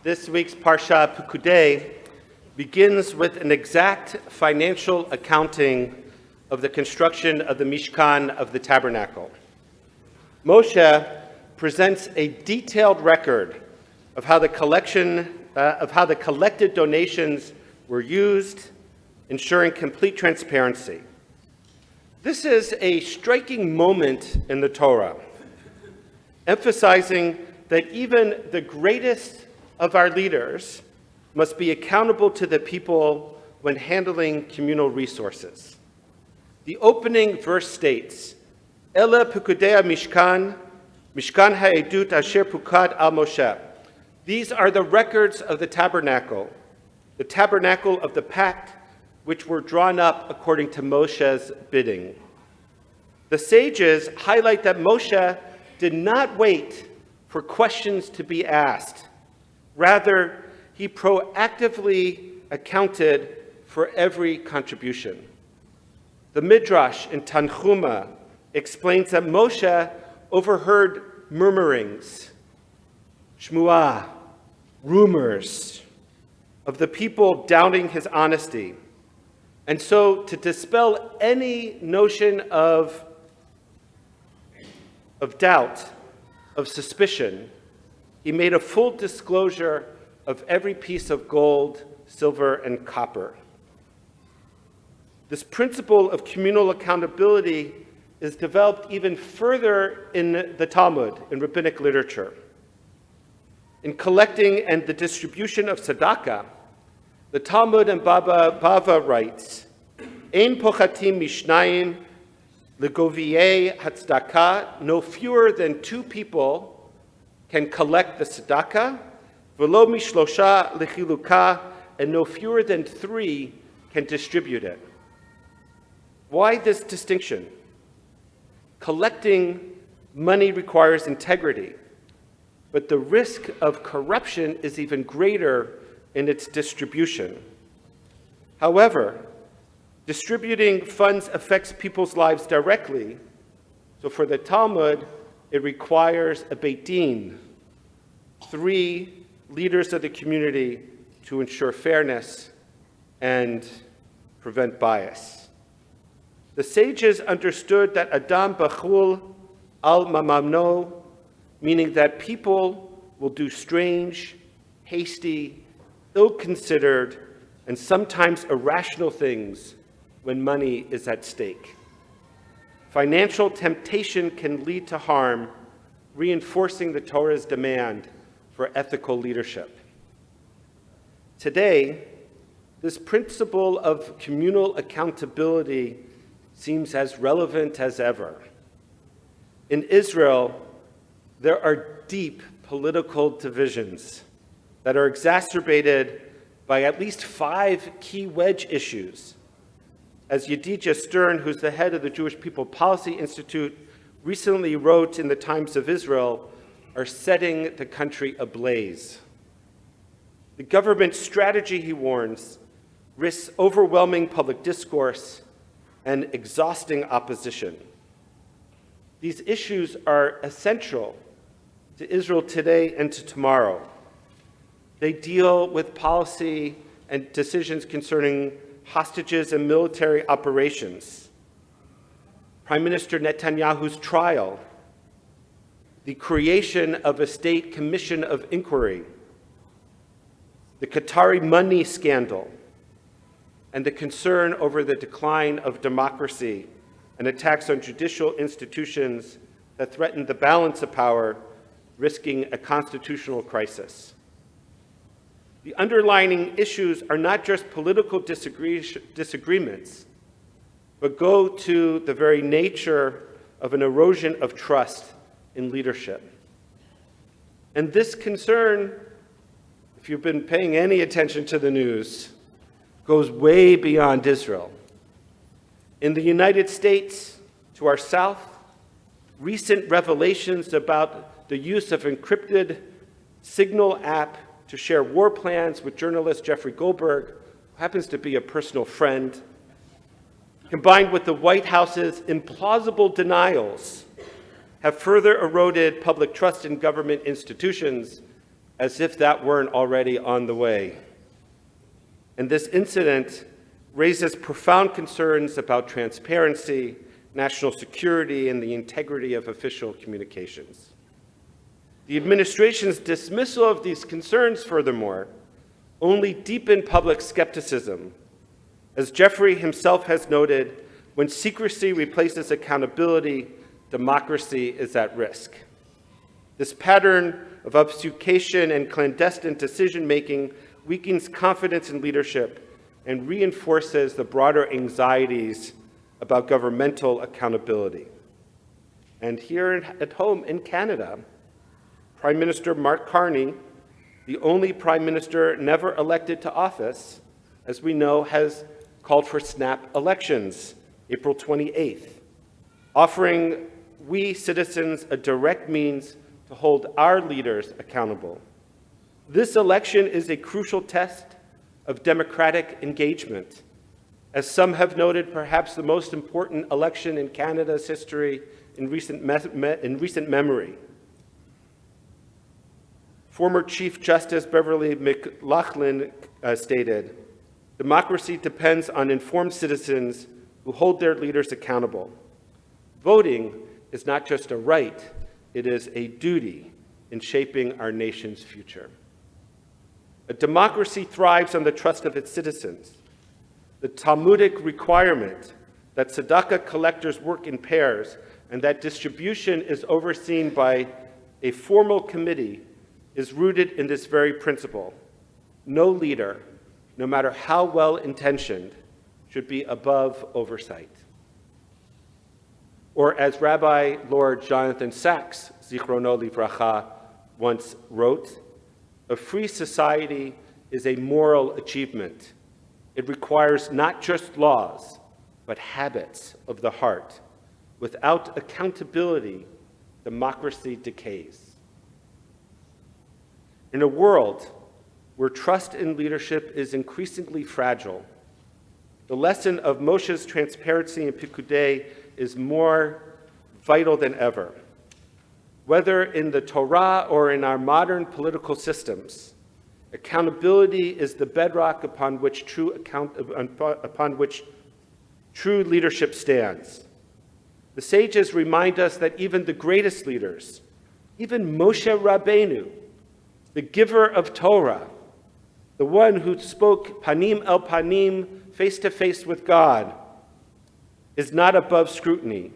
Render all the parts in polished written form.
This week's Parsha Pekudei begins with an exact financial accounting of the construction of the Mishkan of the Tabernacle. Moshe presents a detailed record of how the collected donations were used, ensuring complete transparency. This is a striking moment in the Torah, emphasizing that even the greatest of our leaders must be accountable to the people when handling communal resources. The opening verse states, Ela Pekudei Mishkan, Mishkan ha'edut asher pukad al Moshe. These are the records of the tabernacle of the pact, which were drawn up according to Moshe's bidding. The sages highlight that Moshe did not wait for questions to be asked. Rather, he proactively accounted for every contribution. The Midrash in Tanchuma explains that Moshe overheard murmurings, shmuah, rumors, of the people doubting his honesty. And so, to dispel any notion of doubt, of suspicion, he made a full disclosure of every piece of gold, silver, and copper. This principle of communal accountability is developed even further in the Talmud, in rabbinic literature. In collecting and the distribution of tzedakah, the Talmud and Baba Bava writes, Ein pochatim mishnayim legoviyei hatzdaka, no fewer than two people can collect the tzedakah, v'lo mishlosha lechiluka, and no fewer than three can distribute it. Why this distinction? Collecting money requires integrity, but the risk of corruption is even greater in its distribution. However, distributing funds affects people's lives directly, so for the Talmud, it requires a Beit Din, three leaders of the community to ensure fairness and prevent bias. The sages understood that Adam bachul al mamamno, meaning that people will do strange, hasty, ill-considered, and sometimes irrational things when money is at stake. Financial temptation can lead to harm, reinforcing the Torah's demand for ethical leadership. Today, this principle of communal accountability seems as relevant as ever. In Israel, there are deep political divisions that are exacerbated by at least 5 key wedge issues. As Yedidya Stern, who's the head of the Jewish People Policy Institute, recently wrote in the Times of Israel, are setting the country ablaze. The government's strategy, he warns, risks overwhelming public discourse and exhausting opposition. These issues are essential to Israel today and to tomorrow. They deal with policy and decisions concerning hostages and military operations, Prime Minister Netanyahu's trial, the creation of a state commission of inquiry, the Qatari money scandal, and the concern over the decline of democracy and attacks on judicial institutions that threaten the balance of power, risking a constitutional crisis. The underlying issues are not just political disagreements, but go to the very nature of an erosion of trust in leadership. And this concern, if you've been paying any attention to the news, goes way beyond Israel. In the United States, to our south, recent revelations about the use of encrypted Signal app to share war plans with journalist Jeffrey Goldberg, who happens to be a personal friend, combined with the White House's implausible denials, have further eroded public trust in government institutions as if that weren't already on the way. And this incident raises profound concerns about transparency, national security, and the integrity of official communications. The administration's dismissal of these concerns, furthermore, only deepened public skepticism. As Jeffrey himself has noted, when secrecy replaces accountability, democracy is at risk. This pattern of obfuscation and clandestine decision-making weakens confidence in leadership and reinforces the broader anxieties about governmental accountability. And here at home in Canada, Prime Minister Mark Carney, the only prime minister never elected to office, as we know, has called for snap elections, April 28th, offering we citizens a direct means to hold our leaders accountable. This election is a crucial test of democratic engagement. As some have noted, perhaps the most important election in Canada's history in recent memory. Former Chief Justice Beverly McLaughlin stated, "Democracy depends on informed citizens who hold their leaders accountable. Voting is not just a right, it is a duty in shaping our nation's future." A democracy thrives on the trust of its citizens. The Talmudic requirement that tzedakah collectors work in pairs and that distribution is overseen by a formal committee is rooted in this very principle. No leader, no matter how well-intentioned, should be above oversight. Or as Rabbi Lord Jonathan Sachs, Zichrono Livracha, once wrote, "A free society is a moral achievement. It requires not just laws, but habits of the heart. Without accountability, democracy decays." In a world where trust in leadership is increasingly fragile, the lesson of Moshe's transparency in Pikudei is more vital than ever. Whether in the Torah or in our modern political systems, accountability is the bedrock upon which true leadership stands. The sages remind us that even the greatest leaders, even Moshe Rabbeinu, the giver of Torah, the one who spoke panim el panim, face to face with God, is not above scrutiny.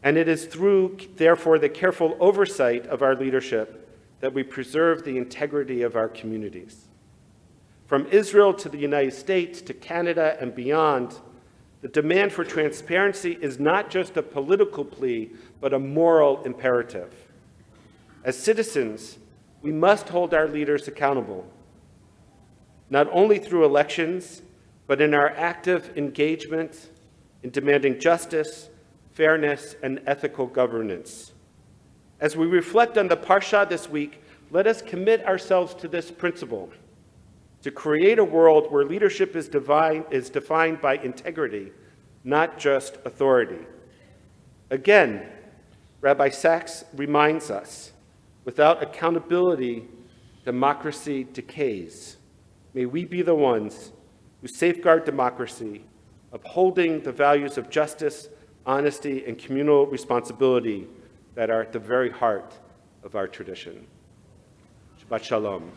And it is through, therefore, the careful oversight of our leadership that we preserve the integrity of our communities. From Israel to the United States to Canada and beyond, the demand for transparency is not just a political plea, but a moral imperative. As citizens, we must hold our leaders accountable, not only through elections, but in our active engagement in demanding justice, fairness, and ethical governance. As we reflect on the Parsha this week, let us commit ourselves to this principle, to create a world where leadership is defined by integrity, not just authority. Again, Rabbi Sachs reminds us, without accountability, democracy decays. May we be the ones who safeguard democracy, upholding the values of justice, honesty, and communal responsibility that are at the very heart of our tradition. Shabbat Shalom.